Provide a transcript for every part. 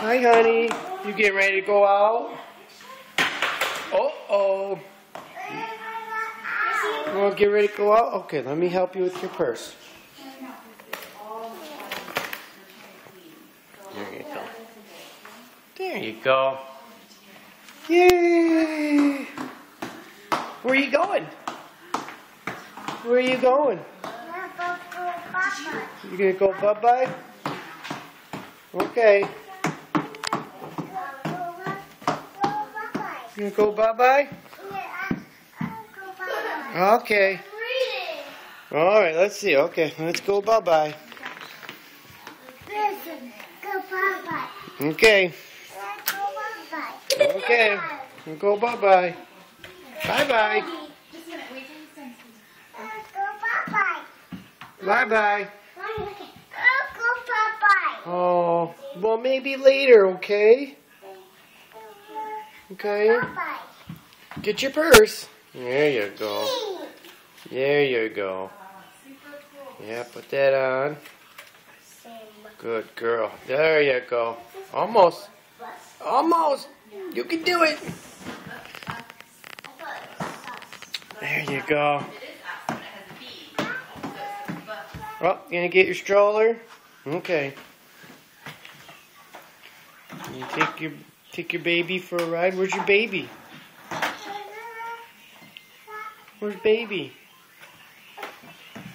Hi, honey. You getting ready to go out? Uh-oh. You want to get ready to go out? Okay, let me help you with your purse. There you go. There you go. Yay! Where are you going? Where are you going? You gonna go bye-bye? Okay. You gonna go bye-bye? Okay. Alright, let's see. Okay, let's go bye-bye. Okay. Okay. We'll go bye-bye. Bye-bye. Bye-bye. Oh, well, maybe later, okay? Okay. Get your purse. There you go. There you go. Yeah, put that on. Good girl. There you go. Almost. Almost. You can do it. There you go. Oh, you gonna get your stroller? Okay. You take your baby for a ride. Where's your baby? Where's baby?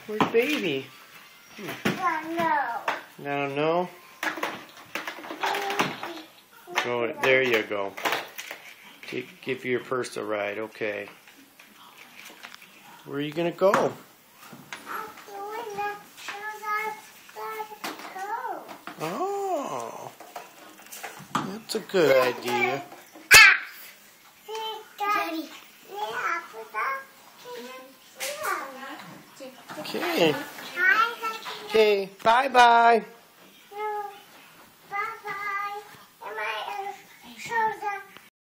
Where's baby? I don't know. Oh, there you go. Give your purse a ride. Okay. Where are you gonna go? Oh, that's a good idea. Okay. Okay, bye-bye.